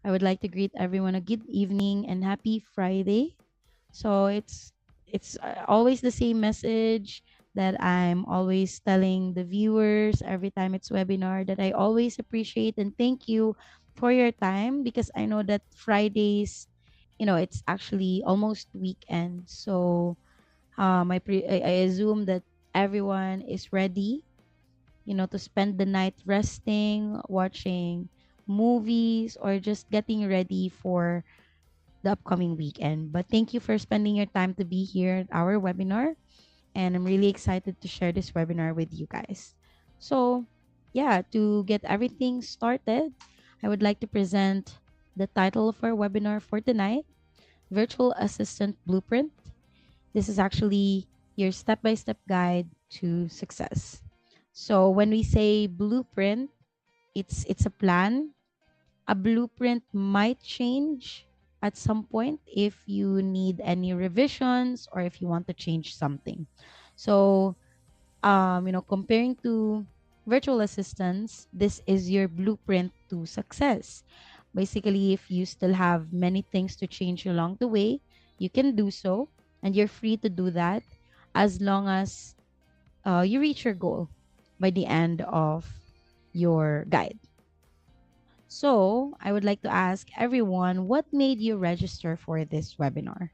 I would like to greet everyone a good evening and happy Friday. So it's always the same message that I'm always telling the viewers every time it's webinar, that I always appreciate and thank you for your time, because I know that Fridays, it's actually almost weekend. So I assume that everyone is ready, to spend the night resting, watching movies, or just getting ready for the upcoming weekend. But thank you for spending your time to be here at our webinar. And I'm really excited to share this webinar with you guys. So, yeah, to get everything started, I would like to present the title of our webinar for tonight: Virtual Assistant Blueprint. This is actually your step by step guide to success. So, when we say blueprint, it's a plan. A blueprint might change at some point if you need any revisions or if you want to change something. So, comparing to virtual assistants, this is your blueprint to success. Basically, if you still have many things to change along the way, you can do so, and you're free to do that as long as you reach your goal by the end of your guide. So, I would like to ask everyone, what made you register for this webinar?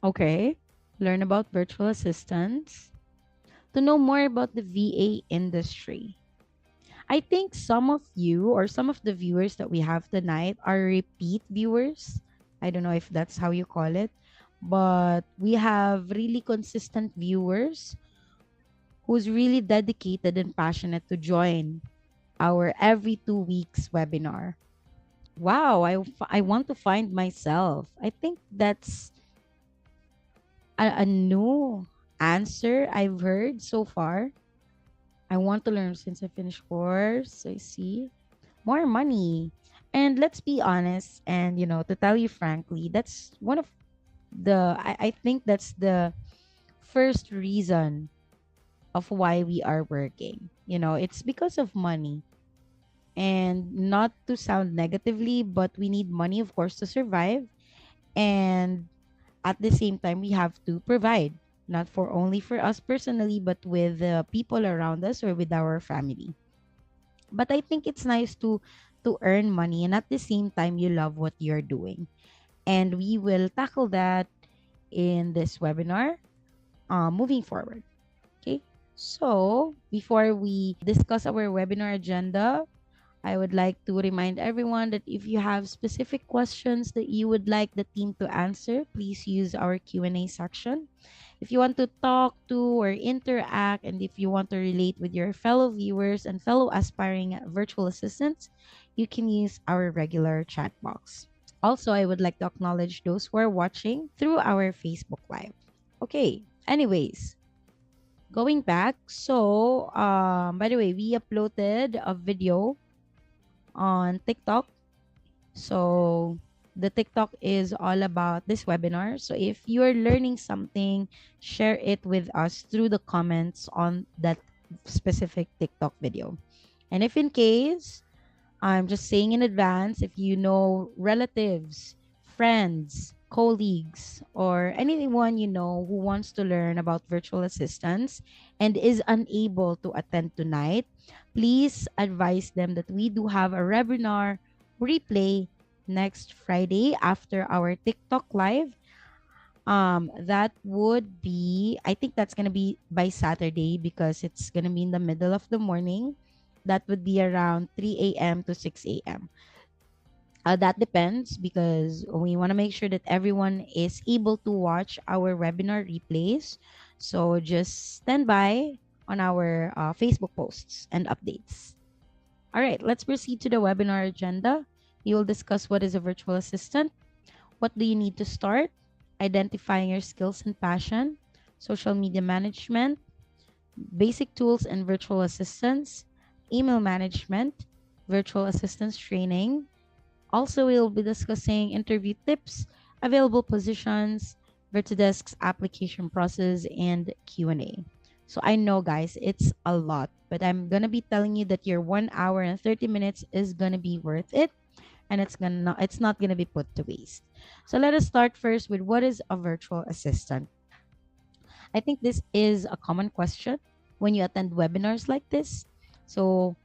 Okay, learn about virtual assistants, to know more about the VA industry. I think some of you or some of the viewers that we have tonight are repeat viewers. I don't know if that's how you call it, but we have really consistent viewers who's really dedicated and passionate to join our every 2 weeks webinar. Wow, I want to find myself. I think that's a new answer I've heard so far. I want to learn since I finished course. I see. More money. And let's be honest, and to tell you frankly, that's one of I think that's the first reason of why we are working. It's because of money. And not to sound negatively, but we need money, of course, to survive. And at the same time, we have to provide, not for only for us personally, but with the people around us or with our family. But I think it's nice to earn money and at the same time you love what you're doing. And we will tackle that in this webinar moving forward. Okay. So before we discuss our webinar agenda, I would like to remind everyone that if you have specific questions that you would like the team to answer, please use our Q&A section. If you want to talk to or interact, and if you want to relate with your fellow viewers and fellow aspiring virtual assistants, you can use our regular chat box. Also, I would like to acknowledge those who are watching through our Facebook Live. Okay, anyways, going back. So, by the way, we uploaded a video on TikTok. So the TikTok is all about this webinar. So if you're learning something, share it with us through the comments on that specific TikTok video. And if in case, I'm just saying in advance, if you know relatives, friends, colleagues, or anyone you know who wants to learn about virtual assistants and is unable to attend tonight, please advise them that we do have a webinar replay next Friday after our TikTok live. That would be, I think that's gonna be by Saturday because it's gonna be in the middle of the morning. That would be around 3 a.m. to 6 a.m. That depends because we want to make sure that everyone is able to watch our webinar replays. So just stand by on our Facebook posts and updates. All right, let's proceed to the webinar agenda. We will discuss what is a virtual assistant, what do you need to start, identifying your skills and passion, social media management, basic tools and virtual assistants, email management, virtual assistants training. Also, we'll be discussing interview tips, available positions, Virtudesk's application process, and Q&A. So I know, guys, it's a lot, but I'm gonna be telling you that your 1 hour and 30 minutes is gonna be worth it, and it's not gonna be put to waste. So let us start first with what is a virtual assistant. I think this is a common question when you attend webinars like this. So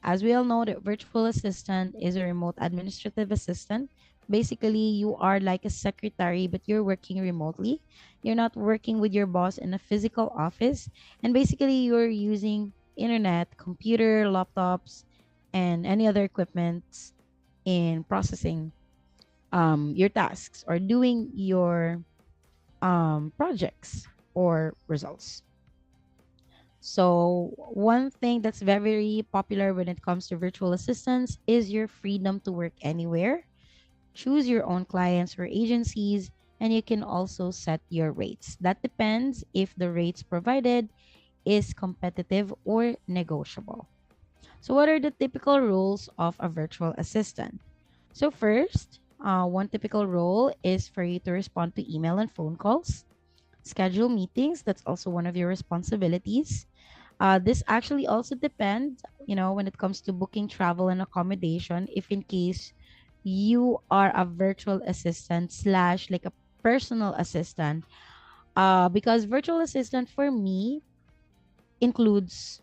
as we all know, the virtual assistant is a remote administrative assistant. Basically, you are like a secretary, but you're working remotely. You're not working with your boss in a physical office. And basically, you're using internet, computer, laptops, and any other equipment in processing your tasks or doing your projects or results. So one thing that's very, very popular when it comes to virtual assistants is your freedom to work anywhere, choose your own clients or agencies, and you can also set your rates. That depends if the rates provided is competitive or negotiable. So what are the typical roles of a virtual assistant? So first, one typical role is for you to respond to email and phone calls, schedule meetings. That's also one of your responsibilities. This actually also depends, when it comes to booking travel and accommodation, if in case you are a virtual assistant slash like a personal assistant. Because virtual assistant for me includes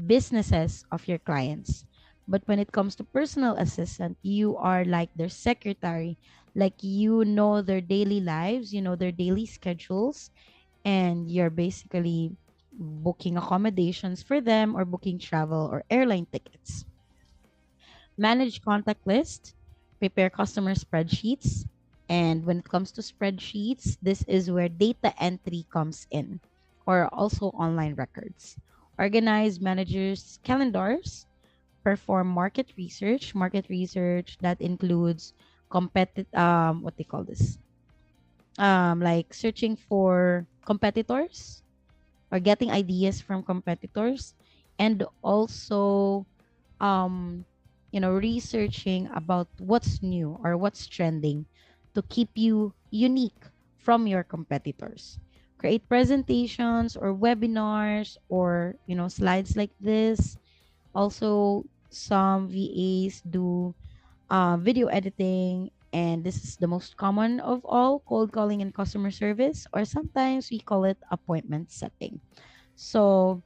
businesses of your clients. But when it comes to personal assistant, you are like their secretary, like you know their daily lives, you know their daily schedules, and you're basically booking accommodations for them or booking travel or airline tickets. Manage contact list, prepare customer spreadsheets. And when it comes to spreadsheets, this is where data entry comes in, or also online records. Organize managers' calendars, perform market research. Market research that includes what they call this, like searching for competitors or getting ideas from competitors, and also researching about what's new or what's trending to keep you unique from your competitors. Create presentations or webinars or slides like this. Also, some VAs do video editing, and this is the most common of all: cold calling and customer service, or sometimes we call it appointment setting. So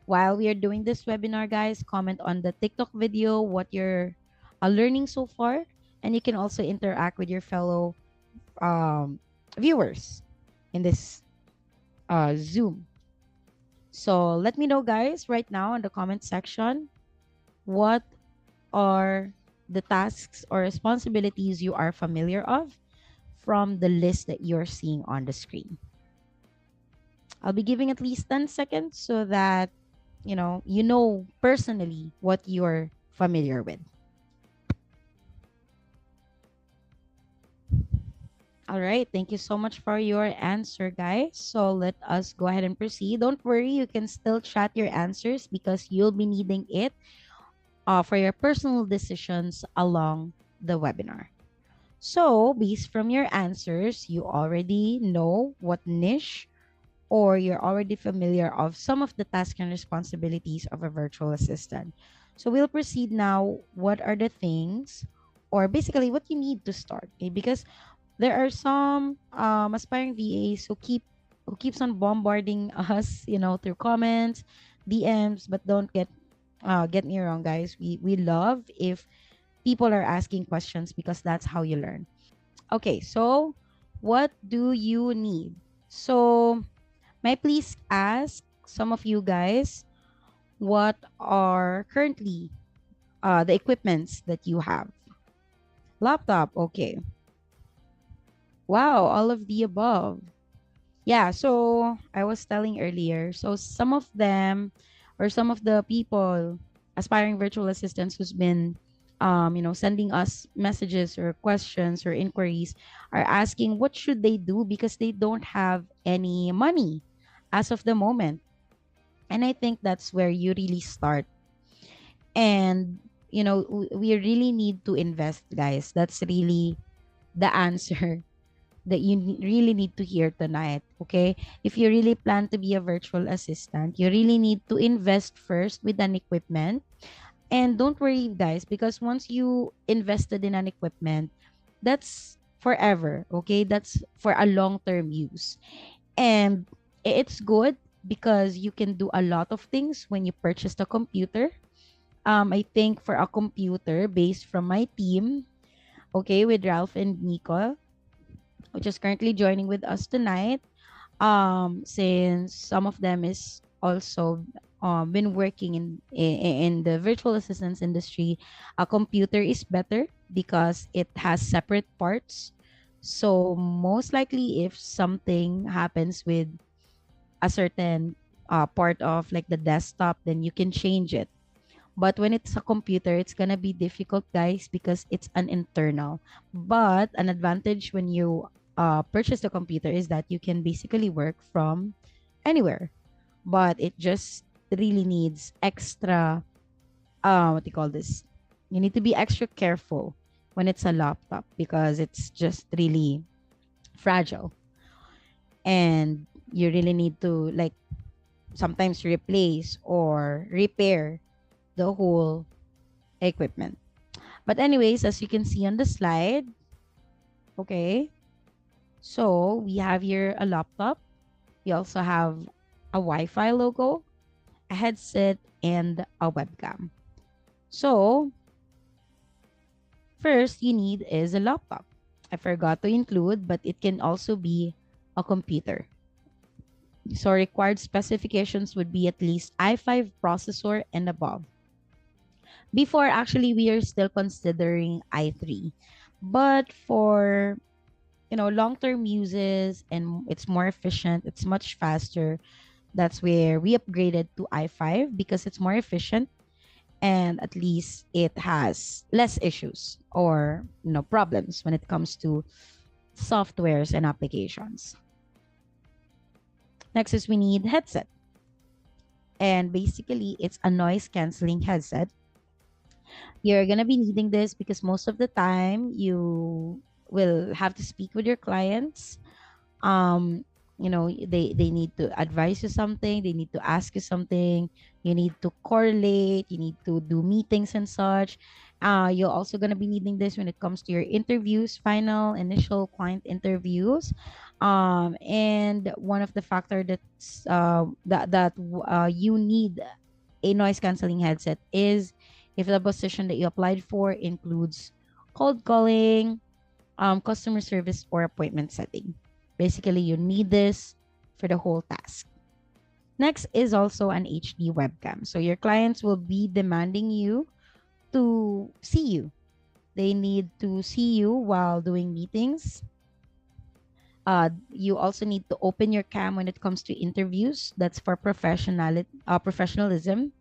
while we are doing this webinar, guys, comment on the TikTok video what you're learning so far, and you can also interact with your fellow viewers in this Zoom. So let me know, guys, right now in the comment section, what are the tasks or responsibilities you are familiar of from the list that you're seeing on the screen. I'll be giving at least 10 seconds so that you know personally what you're familiar with. All right, thank you so much for your answer, guys. So let us go ahead and proceed. Don't worry, you can still chat your answers because you'll be needing it for your personal decisions along the webinar. So, based from your answers, you already know what niche, or you're already familiar of some of the tasks and responsibilities of a virtual assistant. So we'll proceed now. What are the things, or basically what you need to start? Okay, because there are some aspiring VAs who keeps on bombarding us, through comments, DMs. But don't get me wrong, guys. We love if people are asking questions, because that's how you learn. Okay, so what do you need? So may I please ask some of you guys what are currently the equipments that you have? Laptop, okay. Wow, all of the above. Yeah, so I was telling earlier, so some of them, or some of the people, aspiring virtual assistants who's been sending us messages or questions or inquiries, are asking what should they do because they don't have any money as of the moment. And I think that's where you really start. And, we really need to invest, guys. That's really the answer that you really need to hear tonight. Okay. If you really plan to be a virtual assistant, you really need to invest first with an equipment. And don't worry, guys, because once you invested in an equipment, that's forever. Okay. That's for a long term use. And it's good because you can do a lot of things when you purchase the computer. I think for a computer based from my team, okay, with Ralph and Nico, which is currently joining with us tonight, since some of them is also been working in the virtual assistance industry, a computer is better because it has separate parts. So most likely, if something happens with a certain part of like the desktop, then you can change it. But when it's a computer, it's gonna be difficult, guys, because it's an internal. But an advantage when you purchase the computer is that you can basically work from anywhere. But it just really needs extra, what do you call this? You need to be extra careful when it's a laptop because it's just really fragile, and you really need to like sometimes replace or repair the whole equipment. But anyways, as you can see on the slide, okay, so we have here a laptop. We also have a Wi-Fi logo, a headset, and a webcam. So first you need is a laptop. I forgot to include, but it can also be a computer. So required specifications would be at least i5 processor and above. Before, actually, we are still considering i3. But for long-term uses, and it's more efficient, it's much faster, that's where we upgraded to i5 because it's more efficient, and at least it has less issues or problems when it comes to softwares and applications. Next is we need headset, and basically it's a noise canceling headset. You're gonna be needing this because most of the time you will have to speak with your clients. They need to advise you something, they need to ask you something, you need to correlate, you need to do meetings and such. You're also going to be needing this when it comes to your interviews, final initial client interviews. And one of the factor that you need a noise canceling headset is if the position that you applied for includes cold calling, customer service, or appointment setting. Basically, you need this for the whole task. Next is also an HD webcam. So your clients will be demanding you to see you. They need to see you while doing meetings. You also need to open your cam when it comes to interviews. That's for professionalism.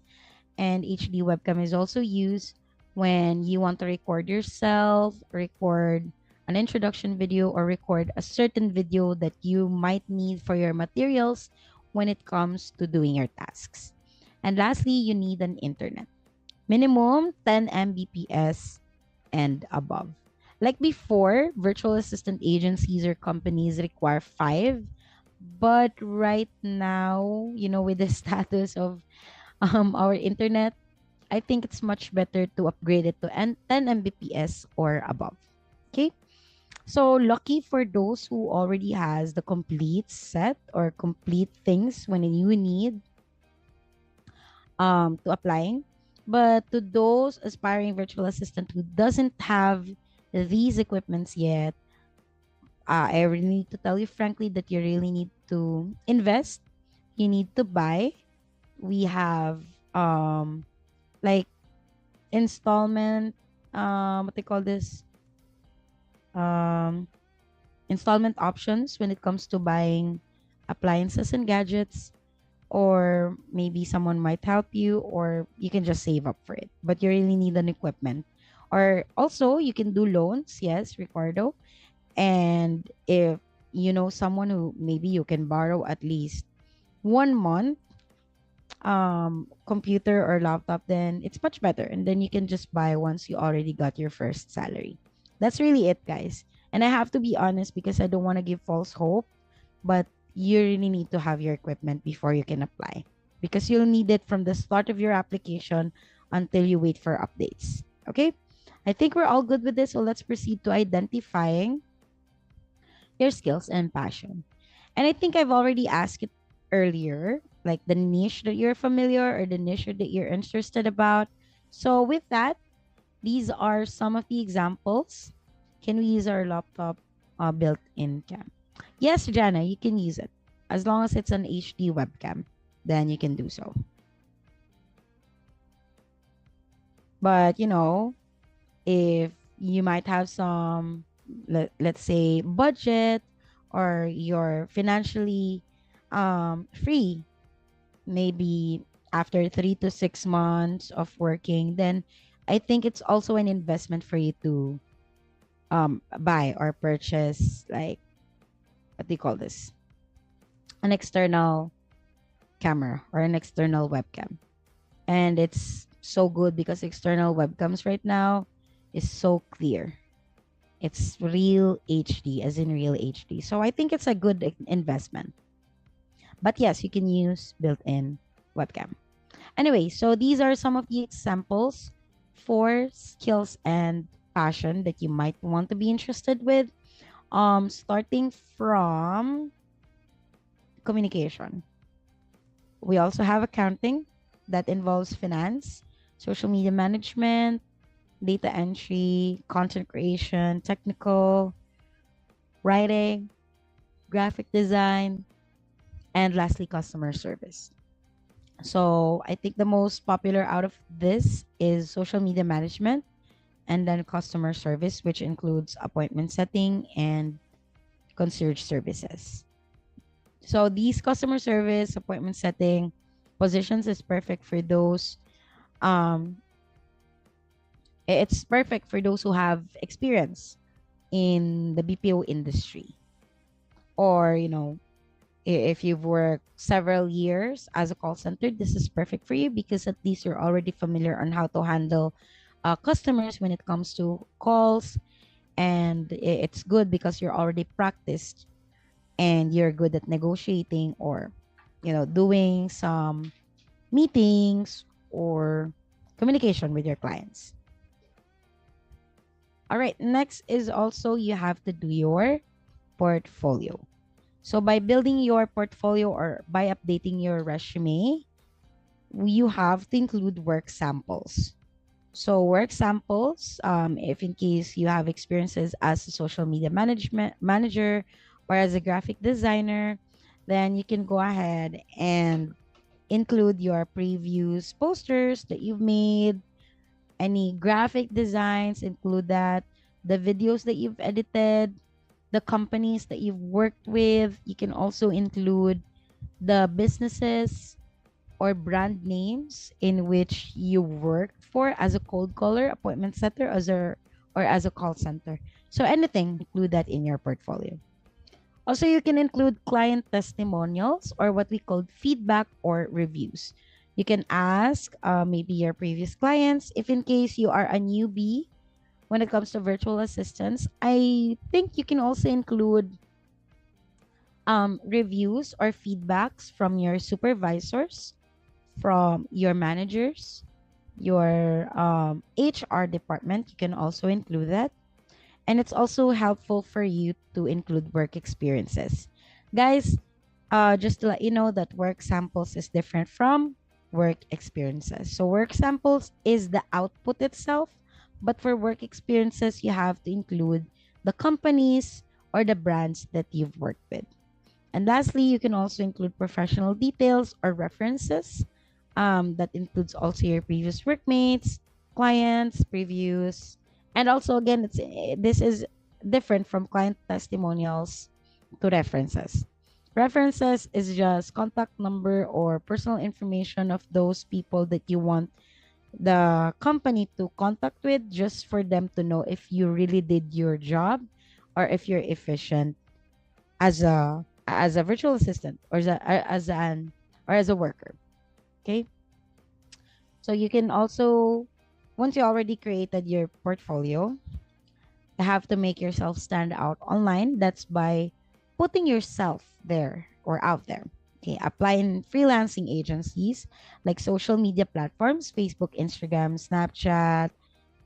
And HD webcam is also used when you want to record yourself, record an introduction video, or record a certain video that you might need for your materials when it comes to doing your tasks. And lastly, you need an internet. Minimum 10 Mbps and above. Like before, virtual assistant agencies or companies require 5, but right now, with the status of our internet, I think it's much better to upgrade it to 10 Mbps or above. Okay? So lucky for those who already has the complete set or complete things when you need to applying. But to those aspiring virtual assistant who doesn't have these equipments yet, I really need to tell you frankly that you really need to invest. You need to buy. We have like installment, what they call this, um installment options when it comes to buying appliances and gadgets, or maybe someone might help you, or you can just save up for it, but you really need an equipment. Or also you can do loans, yes, Ricardo. And if you know someone who maybe you can borrow at least 1 month computer or laptop, then it's much better, and then you can just buy once you already got your first salary. That's really it, guys. And I have to be honest because I don't want to give false hope, but you really need to have your equipment before you can apply, because you'll need it from the start of your application until you wait for updates. Okay, I think we're all good with this, so let's proceed to identifying your skills and passion. And I think I've already asked it earlier, like the niche that you're familiar or the niche that you're interested about. So with that, these are some of the examples. Can we use our laptop built-in cam? Yes, Jana, you can use it. As long as it's an HD webcam, then you can do so. But, if you might have some, let's say, budget, or you're financially free, maybe after 3 to 6 months of working, then I think it's also an investment for you to buy or purchase, like, what do you call this, an external camera or an external webcam. And it's so good because external webcams right now is so clear. It's real HD, as in real HD. So I think it's a good investment. But yes, you can use built-in webcam. Anyway, so these are some of the examples for skills and passion that you might want to be interested with. Starting from communication. We also have accounting that involves finance, social media management, data entry, content creation, technical, writing, graphic design, and lastly, customer service. So I think the most popular out of this is social media management, and then customer service, which includes appointment setting and concierge services. So these customer service, appointment setting positions is perfect for those it's perfect for those who have experience in the BPO industry, or if you've worked several years as a call center, this is perfect for you because at least you're already familiar on how to handle customers when it comes to calls. And it's good because you're already practiced and you're good at negotiating, or doing some meetings or communication with your clients. All right, next is also you have to do your portfolio. So by building your portfolio or by updating your resume, you have to include work samples. So work samples, if in case you have experiences as a social media management manager or as a graphic designer, then you can go ahead and include your previous posters that you've made, any graphic designs, include that, the videos that you've edited, the companies that you've worked with. You can also include the businesses or brand names in which you worked for as a cold caller, appointment setter, or as a call center. So anything, include that in your portfolio. Also, you can include client testimonials, or what we call feedback or reviews. You can ask maybe your previous clients, if in case you are a newbie when it comes to virtual assistants, I think you can also include reviews or feedbacks from your supervisors, from your managers, your HR department. You can also include that. And it's also helpful for you to include work experiences. Guys, just to let you know that work samples is different from work experiences. So work samples is the output itself, but for work experiences, you have to include the companies or the brands that you've worked with. And lastly, you can also include professional details or references. That includes also your previous workmates, clients, previews, and also again, this is different from client testimonials to references. References is just contact number or personal information of those people that you want the company to contact with, just for them to know if you really did your job or if you're efficient as a virtual assistant or as a worker. Okay, so you can also, once you already created your portfolio, you have to make yourself stand out online. That's by putting yourself there or out there. Okay, apply in freelancing agencies like social media platforms, Facebook, Instagram, Snapchat,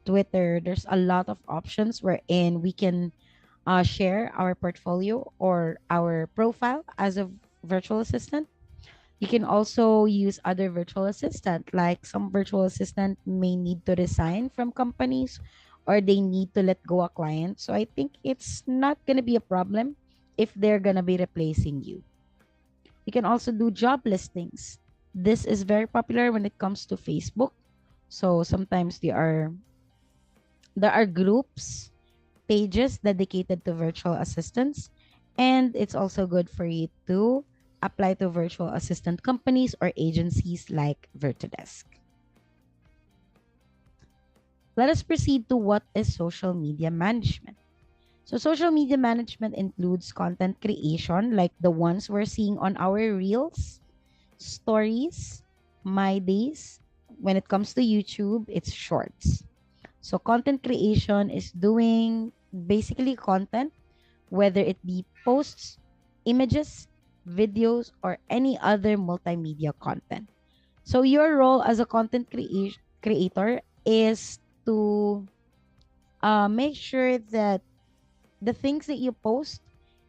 Twitter. There's a lot of options wherein we can share our portfolio or our profile as a virtual assistant. You can also use other virtual assistant, like some virtual assistant may need to resign from companies or they need to let go a client. So I think it's not going to be a problem if they're going to be replacing you. You can also do job listings. This is very popular when it comes to Facebook. So sometimes there are groups, pages dedicated to virtual assistants, and it's also good for you to apply to virtual assistant companies or agencies like Virtudesk. Let us proceed to what is social media management. So social media management includes content creation like the ones we're seeing on our reels, stories, my days. When it comes to YouTube, it's shorts. So content creation is doing basically content, whether it be posts, images, videos, or any other multimedia content. So your role as a content creator is to make sure that the things that you post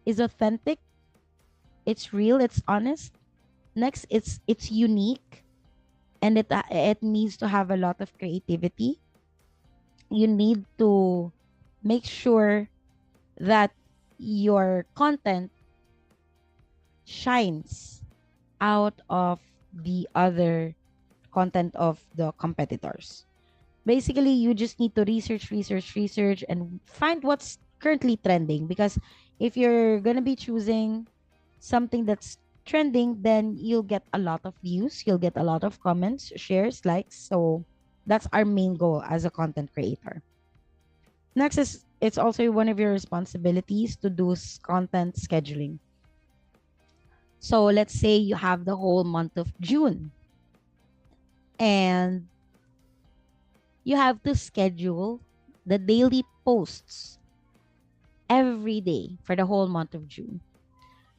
is authentic, it's real, it's honest. Next, it's unique, and it needs to have a lot of creativity. You need to make sure that your content shines out of the other content of the competitors. Basically, you just need to research, and find what's currently trending. Because if you're going to be choosing something that's trending, then you'll get a lot of views, you'll get a lot of comments, shares, likes. So that's our main goal as a content creator. Next is, it's also one of your responsibilities to do content scheduling. So let's say you have the whole month of June and you have to schedule the daily posts every day for the whole month of June.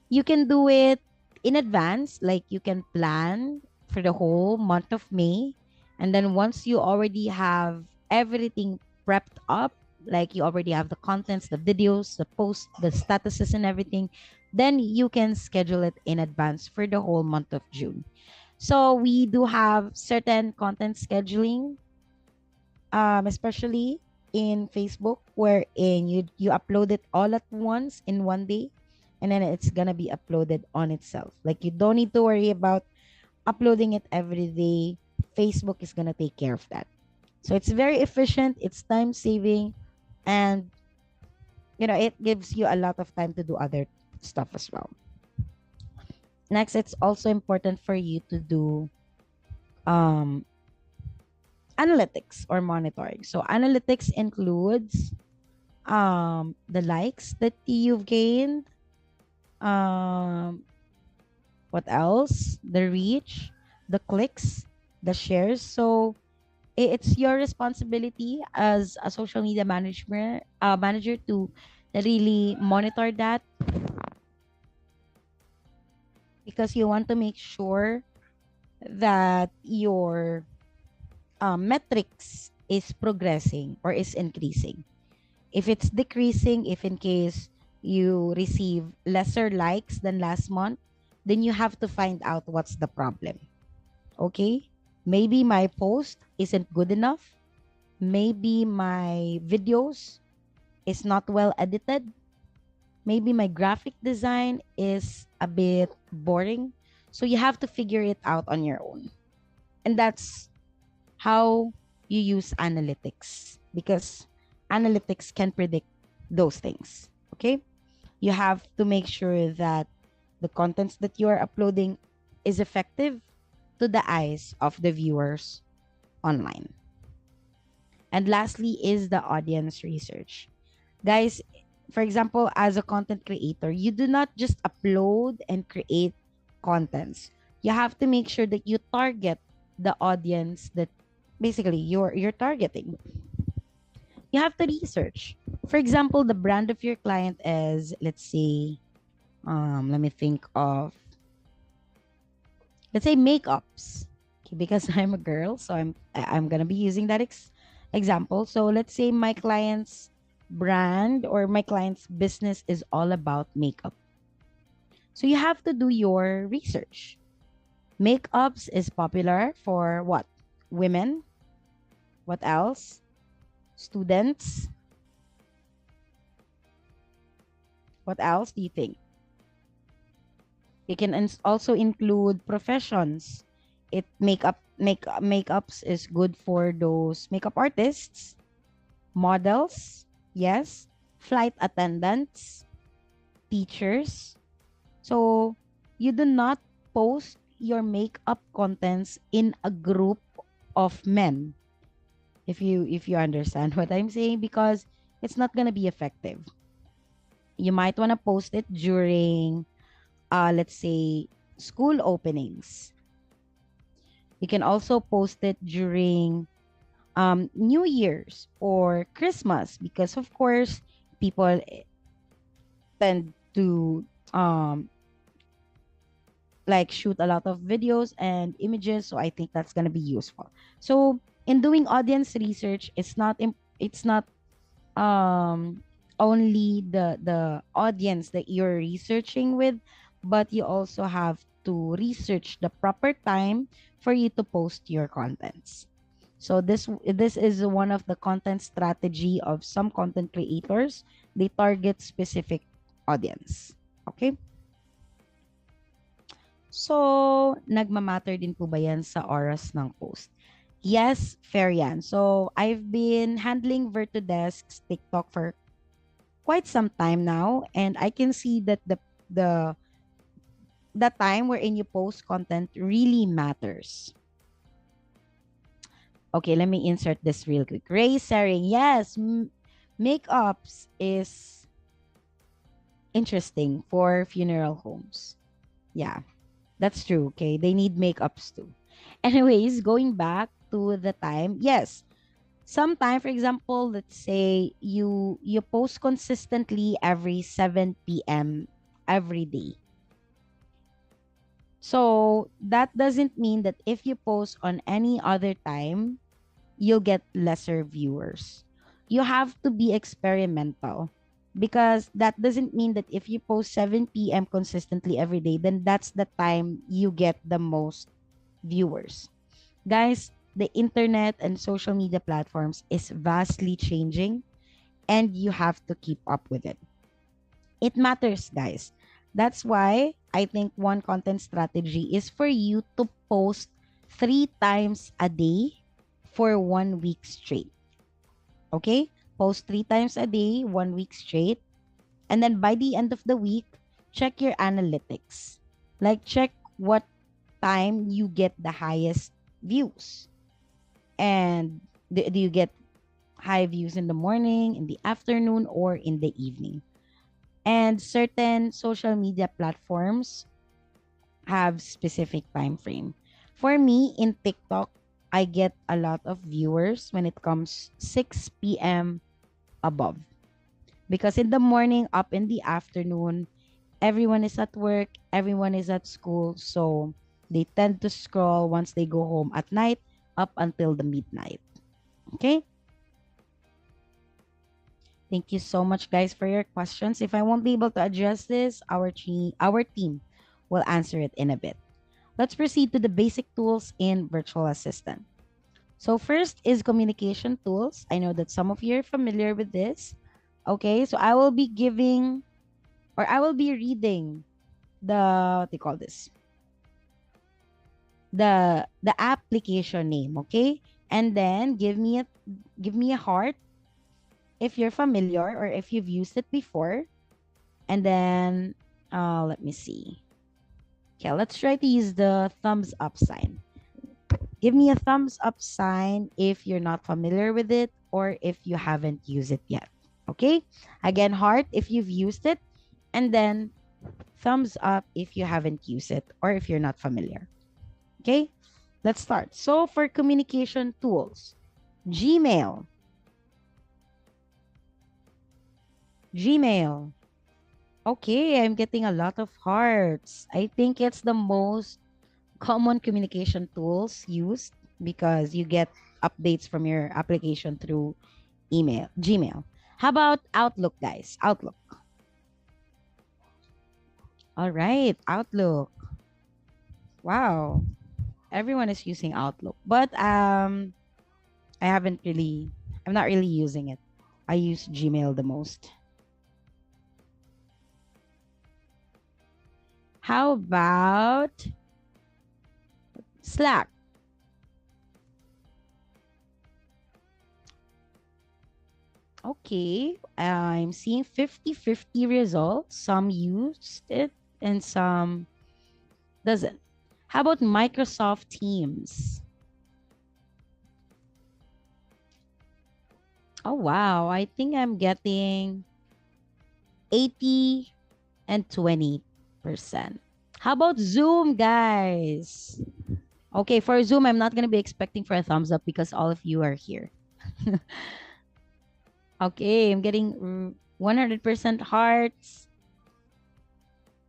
You can do it in advance, like you can plan for the whole month of May. And then once you already have everything prepped up, like you already have the contents, the videos, the posts, the statuses, and everything, then you can schedule it in advance for the whole month of June. So we do have certain content scheduling, especially in Facebook, wherein you upload it all at once in one day, and then it's gonna be uploaded on itself. Like you don't need to worry about uploading it every day. Facebook is gonna take care of that. So it's very efficient, it's time saving, and it gives you a lot of time to do other stuff as well. Next, it's also important for you to do um analytics or monitoring. So analytics includes the likes that you've gained, um what else, the reach, the clicks, the shares. So It's your responsibility as a social media manager to really monitor that, because you want to make sure that your metrics is progressing or is increasing. If it's decreasing, if in case you receive lesser likes than last month, then you have to find out what's the problem. Okay? Maybe my post isn't good enough. Maybe my videos is not well edited. Maybe my graphic design is a bit boring. So you have to figure it out on your own. And that's how you use analytics, because analytics can predict those things. Okay? You have to make sure that the contents that you are uploading is effective to the eyes of the viewers online. And lastly is the audience research. Guys, for example, as a content creator, you do not just upload and create contents. You have to make sure that you target the audience that basically you're targeting. You have to research. For example, the brand of your client is, let's say, let me think of, let's say makeups. Okay, because I'm a girl, so I'm gonna be using that example. So let's say my client's brand or my client's business is all about makeup. So you have to do your research. Makeups is popular for what? Women. What else? Students. What else do you think? You can also include professions. Makeups is good for those makeup artists, models, yes, flight attendants, teachers. So you do not post your makeup contents in a group of men, if you understand what I'm saying, because it's not gonna be effective. You might want to post it during let's say school openings. You can also post it during New Year's or Christmas, because of course people tend to um, like shoot a lot of videos and images, so I think that's going to be useful. So in doing audience research, it's not um only the audience that you're researching with, but you also have to research the proper time for you to post your contents. So this is one of the content strategy of some content creators. They target specific audience. Okay? So, nagmamatter din po ba yan sa oras ng post? Yes, fair yan. So, I've been handling Virtudesk's TikTok for quite some time now, and I can see that the the time wherein you post content really matters. Okay, let me insert this real quick. Ray Sering, yes, makeups is interesting for funeral homes. Yeah, that's true. Okay, they need makeups too. Anyways, going back to the time, yes, sometime, for example, let's say you post consistently every 7 p.m. every day. So that doesn't mean that if you post on any other time, you'll get lesser viewers. You have to be experimental, because that doesn't mean that if you post 7 p.m. consistently every day, then that's the time you get the most viewers. Guys, the internet and social media platforms is vastly changing, and you have to keep up with it. It matters, guys. That's why I think one content strategy is for you to post 3 times a day for 1 week straight. Okay? Post 3 times a day, 1 week straight. And then by the end of the week, check your analytics. Like, check what time you get the highest views. And do you get high views in the morning, in the afternoon, or in the evening? And certain social media platforms have specific time frame. For me, in TikTok, I get a lot of viewers when it comes 6 p.m. above. Because in the morning, up in the afternoon, everyone is at work, everyone is at school. So they tend to scroll once they go home at night up until the midnight. Okay? Thank you so much, guys, for your questions. If I won't be able to address this, our team will answer it in a bit. Let's proceed to the basic tools in Virtual Assistant. So first is communication tools. I know that some of you are familiar with this. Okay, so I will be giving, or I will be reading what do you call this? The application name, okay? And then give me a heart if you're familiar or if you've used it before. And then let me see. Okay, let's try to use the thumbs up sign. Give me a thumbs up sign if you're not familiar with it or if you haven't used it yet. Okay? Again, heart if you've used it, and then thumbs up if you haven't used it or if you're not familiar. Okay? Let's start. So for communication tools, Gmail. Gmail. Okay, I'm getting a lot of hearts. I think it's the most common communication tools used because you get updates from your application through Gmail. How about Outlook, guys? Outlook. All right, Outlook. Wow. Everyone is using Outlook. But I'm not really using it. I use Gmail the most. How about Slack? Okay, I'm seeing 50-50 results. Some used it and some doesn't. How about Microsoft Teams? Oh, wow. I think I'm getting 80 and 20%. How about Zoom, guys? Okay, for Zoom, I'm not going to be expecting for a thumbs up because all of you are here. Okay, I'm getting 100% hearts.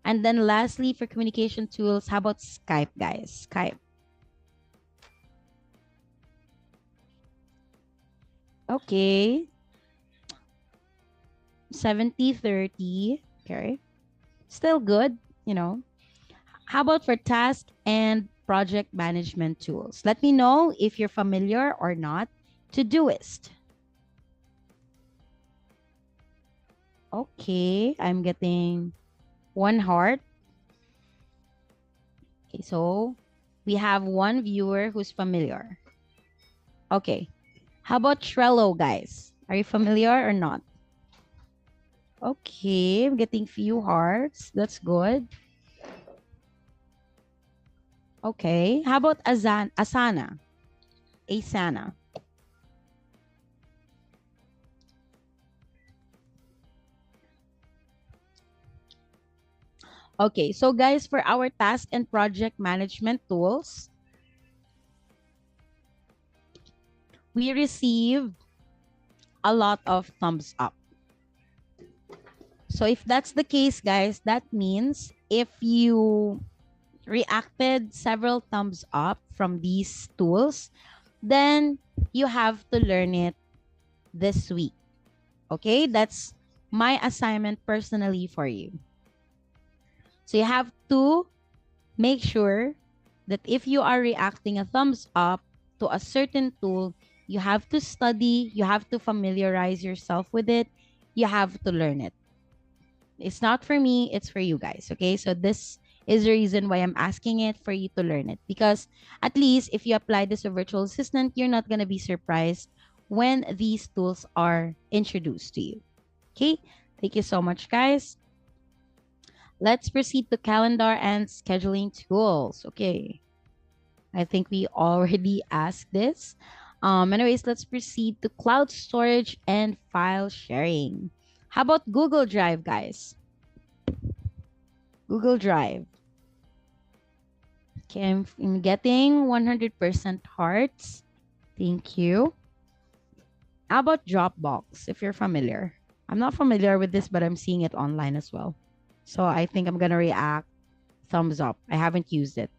And then lastly, for communication tools, how about Skype, guys? Skype. Okay. 70-30. Okay. Still good, you know. How about for task and project management tools? Let me know if you're familiar or not. Todoist. Okay, I'm getting one heart. Okay, so we have one viewer who's familiar. Okay, how about Trello, guys? Are you familiar or not? Okay, I'm getting few hearts. That's good. Okay, how about Asana? Asana. Okay, so guys, for our task and project management tools, we received a lot of thumbs up. So if that's the case, guys, that means if you reacted several thumbs up from these tools, then you have to learn it this week. Okay, that's my assignment personally for you. So you have to make sure that if you are reacting a thumbs up to a certain tool, you have to study, you have to familiarize yourself with it, you have to learn it. It's not for me, it's for you guys. Okay, so this is the reason why I'm asking it for you to learn it, because at least if you apply this to virtual assistant, you're not going to be surprised when these tools are introduced to you. Okay, thank you so much, guys. Let's proceed to calendar and scheduling tools. Okay, I think we already asked this. Anyways, let's proceed to cloud storage and file sharing. How about Google Drive, guys? Google Drive. Okay, I'm getting 100% hearts. Thank you. How about Dropbox, if you're familiar? I'm not familiar with this, but I'm seeing it online as well. So I think I'm going to react thumbs up. I haven't used it.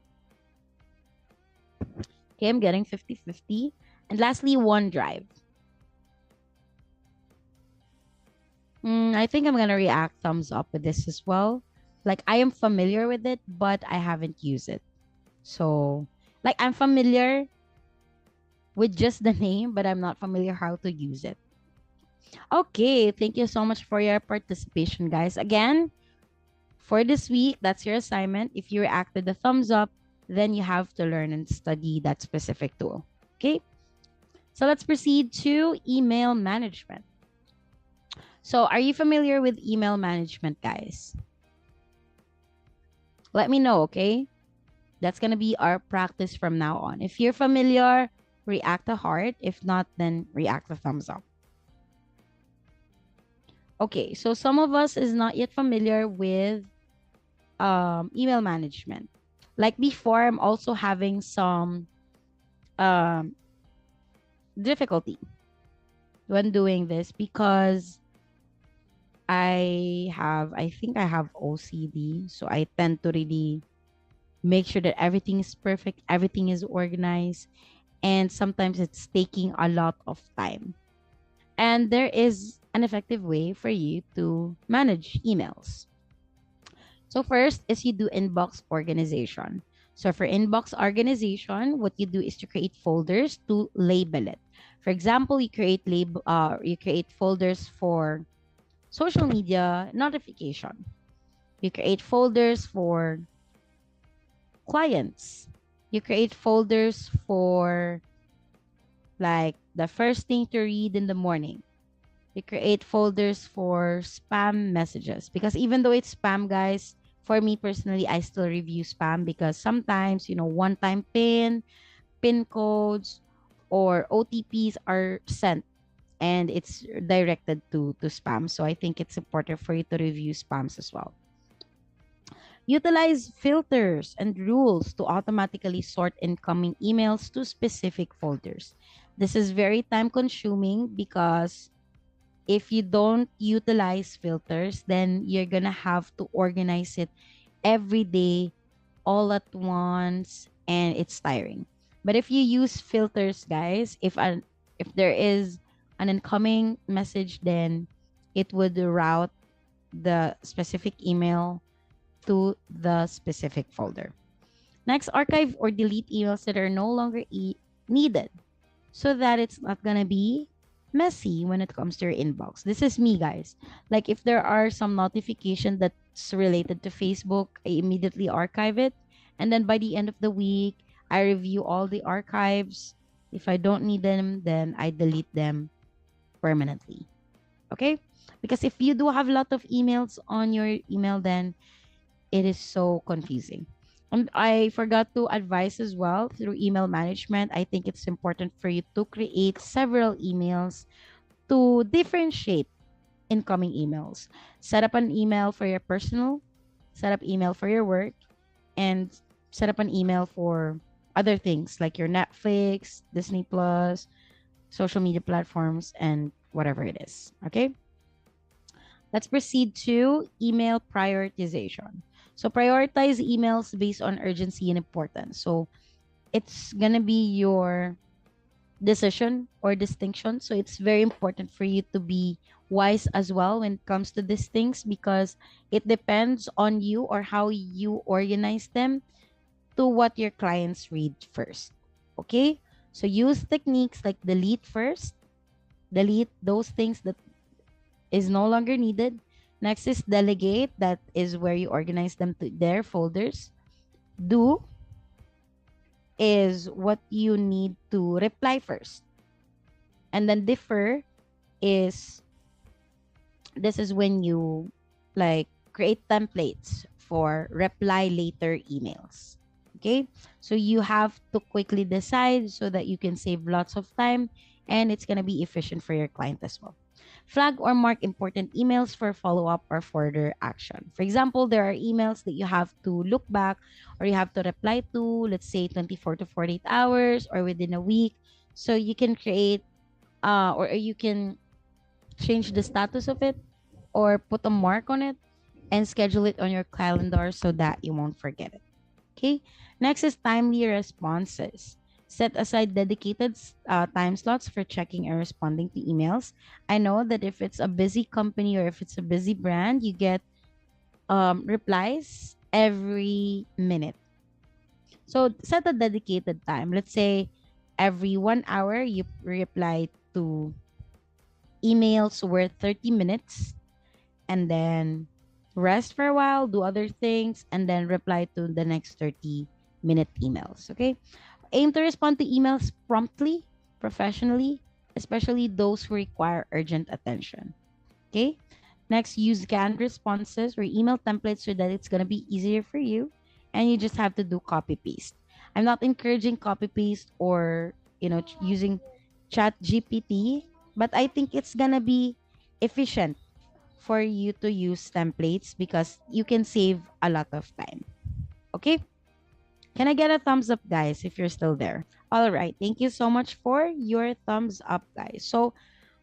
Okay, I'm getting 50-50. And lastly, OneDrive. I think I'm going to react thumbs up with this as well. Like, I am familiar with it, but I haven't used it. So, like, I'm familiar with just the name, but I'm not familiar how to use it. Okay, thank you so much for your participation, guys. Again, for this week, that's your assignment. If you reacted the thumbs up, then you have to learn and study that specific tool. Okay, so let's proceed to email management. So, are you familiar with email management, guys? Let me know, okay? That's going to be our practice from now on. If you're familiar, react a heart. If not, then react a thumbs up. Okay, so some of us is not yet familiar with email management. Like before, I'm also having some um, difficulty when doing this because I think I have OCD. So I tend to really make sure that everything is perfect, everything is organized, and sometimes it's taking a lot of time. And there is an effective way for you to manage emails. So first is you do inbox organization. So for inbox organization, what you do is to create folders to label it. For example, you create folders for social media notification. You create folders for clients. You create folders for like the first thing to read in the morning. You create folders for spam messages because even though it's spam, guys, for me personally, I still review spam because sometimes, one-time pin codes, or OTPs are sent and it's directed to spam. So I think it's important for you to review spams as well. Utilize filters and rules to automatically sort incoming emails to specific folders. This is very time consuming because if you don't utilize filters, then you're gonna have to organize it every day all at once and it's tiring. But if you use filters, guys, if there is an incoming message, then it would route the specific email to the specific folder. Next, archive or delete emails that are no longer needed so that it's not gonna be messy when it comes to your inbox. This is me, guys. Like if there are some notification that's related to Facebook, I immediately archive it. And then by the end of the week, I review all the archives. If I don't need them, then I delete them permanently. Okay? Because if you do have a lot of emails on your email, then it is so confusing. And I forgot to advise as well through email management. I think it's important for you to create several emails to differentiate incoming emails. Set up an email for your personal, set up email for your work, and set up an email for other things like your Netflix, Disney Plus, social media platforms, and whatever it is. Okay? Let's proceed to email prioritization. So prioritize emails based on urgency and importance. So it's gonna be your decision or distinction. So it's very important for you to be wise as well when it comes to these things because it depends on you or how you organize them to what your clients read first. Okay? So use techniques like delete first, delete those things that is no longer needed. Next is delegate. That is where you organize them to their folders. Do is what you need to reply first. And then defer is this is when you like create templates for reply later emails. Okay? So you have to quickly decide so that you can save lots of time and it's going to be efficient for your client as well. Flag or mark important emails for follow-up or further action. For example, there are emails that you have to look back or you have to reply to, let's say 24 to 48 hours or within a week. So you can create or you can change the status of it or put a mark on it and schedule it on your calendar so that you won't forget it. Okay. Next is timely responses. Set aside dedicated time slots for checking and responding to emails. I know that if it's a busy company or if it's a busy brand, you get replies every minute. So set a dedicated time. Let's say every 1 hour you reply to emails worth 30 minutes and then rest for a while, do other things, and then reply to the next 30-minute emails. Okay. Aim to respond to emails promptly, professionally, especially those who require urgent attention. Okay. Next, use canned responses or email templates so that it's going to be easier for you and you just have to do copy paste. I'm not encouraging copy paste or, using chat GPT, but I think it's going to be efficient for you to use templates because you can save a lot of time. Okay? Can I get a thumbs up, guys, if you're still there? All right. Thank you so much for your thumbs up, guys. So,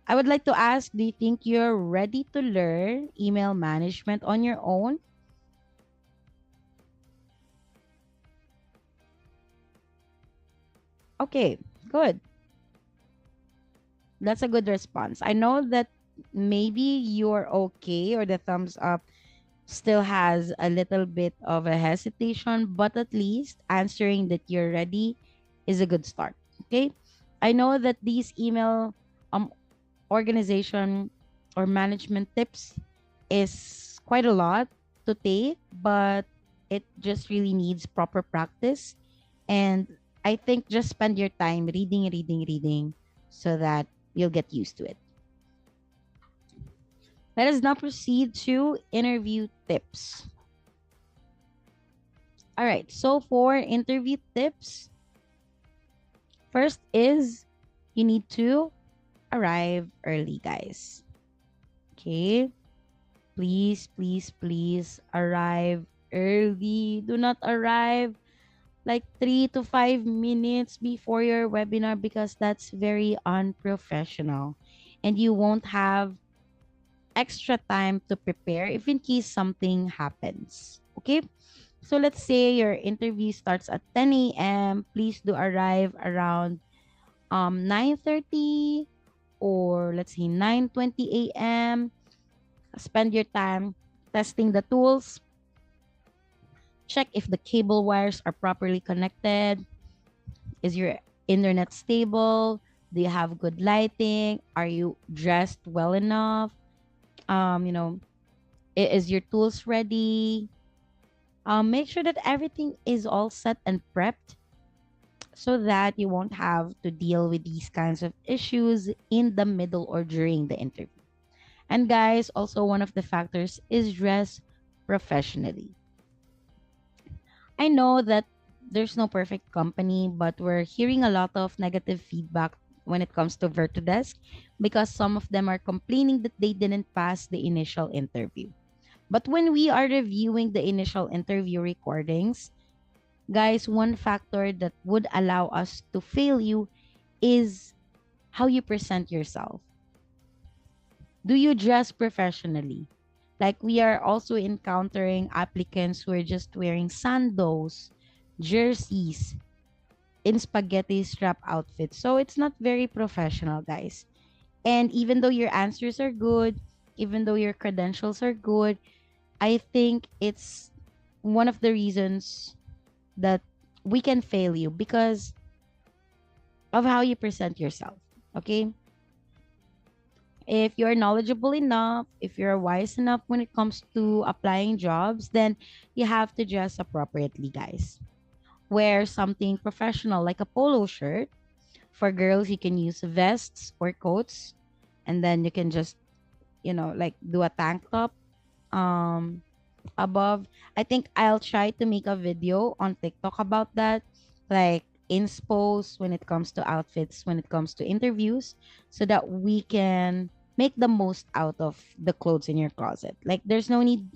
I would like to ask, do you think you're ready to learn email management on your own? Okay, good. That's a good response. I know that maybe you're okay or the thumbs up still has a little bit of a hesitation, but at least answering that you're ready is a good start. Okay. I know that these email um organization or management tips is quite a lot to take, but it just really needs proper practice. And I think just spend your time reading, reading, reading so that you'll get used to it. Let us now proceed to interview tips. All right. So for interview tips, first is you need to arrive early, guys. Okay. Please, please, please arrive early. Do not arrive like 3 to 5 minutes before your webinar because that's very unprofessional. And you won't have extra time to prepare if in case something happens. Okay? So let's say your interview starts at 10 a.m. Please do arrive around 9:30 or let's say 9:20 a.m. Spend your time testing the tools. Check if the cable wires are properly connected. Is your internet stable? Do you have good lighting? Are you dressed well enough? Um, you know, is your tools ready? Make sure that everything is all set and prepped so that you won't have to deal with these kinds of issues in the middle or during the interview. And guys, also one of the factors is dress professionally. I know that there's no perfect company, but we're hearing a lot of negative feedback when it comes to Virtudesk because some of them are complaining that they didn't pass the initial interview. But when we are reviewing the initial interview recordings, guys, one factor that would allow us to fail you is how you present yourself. Do you dress professionally? Like we are also encountering applicants who are just wearing sandals, jerseys, in spaghetti strap outfits. So it's not very professional, guys. And even though your answers are good, even though your credentials are good, I think it's one of the reasons that we can fail you because of how you present yourself. Okay? If you're knowledgeable enough, if you're wise enough when it comes to applying jobs, then you have to dress appropriately, guys. Wear something professional like a polo shirt. For girls, you can use vests or coats, and then you can just, like do a tank top um above. I think I'll try to make a video on TikTok about that, like inspos when it comes to outfits, when it comes to interviews, so that we can make the most out of the clothes in your closet. Like there's no need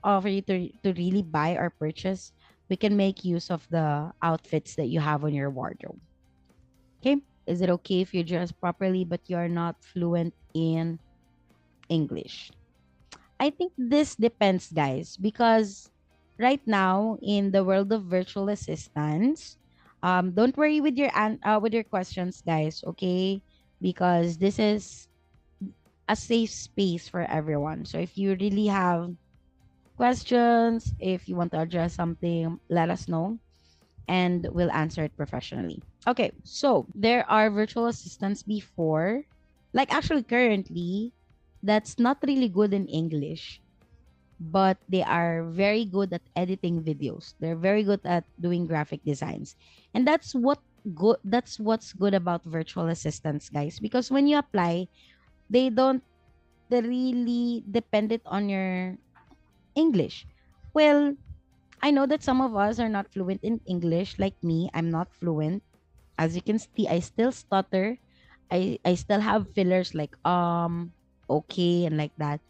for you to really buy or purchase. We can make use of the outfits that you have on your wardrobe. Okay? Is it okay if you dress properly but you're not fluent in English? I think this depends, guys, because right now in the world of virtual assistants, don't worry with with your questions, guys. Okay, because this is a safe space for everyone. So if you really have questions, if you want to address something, let us know and we'll answer it professionally. Okay, so there are virtual assistants before, like actually currently, that's not really good in English, but they are very good at editing videos. They're very good at doing graphic designs. And that's what's good about virtual assistants, guys, because when you apply, they don't really depend it on your English. Well, I know that some of us are not fluent in English. Like me, I'm not fluent. As you can see, I still stutter. I still have fillers like okay and like that.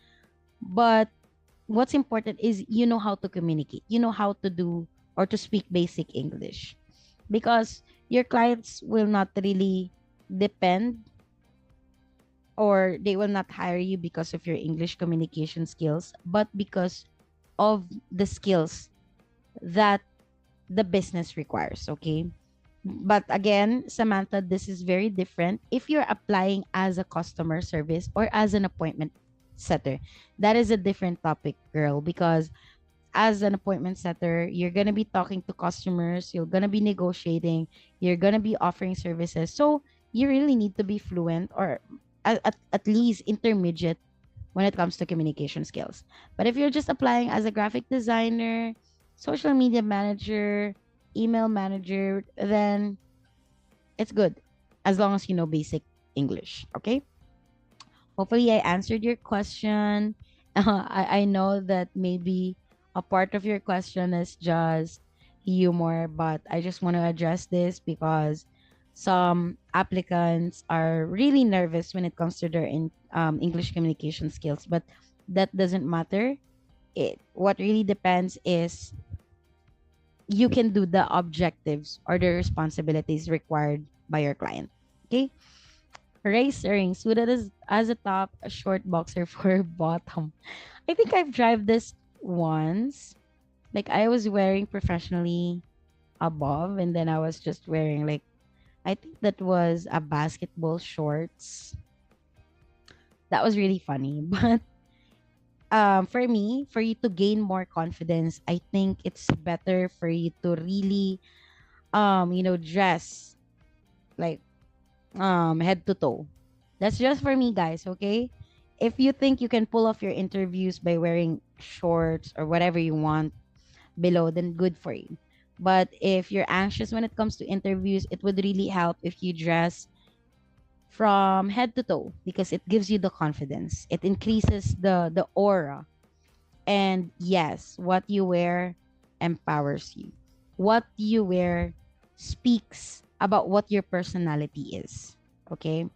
But what's important is you know how to communicate. You know how to do or to speak basic English. Because your clients will not really depend, or they will not hire you because of your English communication skills, but because of the skills that the business requires, okay? But again, Samantha, this is very different if you're applying as a customer service or as an appointment setter. That is a different topic, girl, because as an appointment setter, you're going to be talking to customers, you're going to be negotiating, you're going to be offering services. So you really need to be fluent, or at least intermediate when it comes to communication skills. But if you're just applying as a graphic designer, social media manager, email manager, then it's good as long as you know basic English. Okay. Hopefully, I answered your question. I know that maybe a part of your question is just humor, but I just want to address this because some applicants are really nervous when it comes to their English communication skills, but that doesn't matter. What really depends is you can do the objectives or the responsibilities required by your client. Okay. Race earrings, suited as a top, a short boxer for bottom. I think I've tried this once. Like I was wearing professionally above, and then I was just wearing like, I think that was a basketball shorts. That was really funny. But for me, for you to gain more confidence, I think it's better for you to really dress like head to toe. That's just for me, guys, okay? If you think you can pull off your interviews by wearing shorts or whatever you want below, then good for you. But if you're anxious when it comes to interviews, it would really help if you dress from head to toe because it gives you the confidence. It increases the aura. And yes, what you wear empowers you. What you wear speaks about what your personality is. Okay?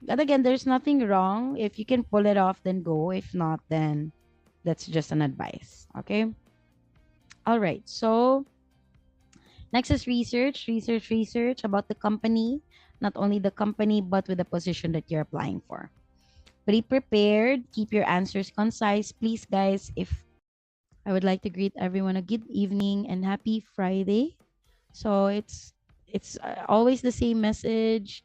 But again, there's nothing wrong. If you can pull it off, then go. If not, then that's just an advice. Okay? All right. So next is research about the company. Not only the company, but with the position that you're applying for. Be prepared. Keep your answers concise. Please, guys, if I would like to greet everyone a good evening and happy Friday. So it's always the same message.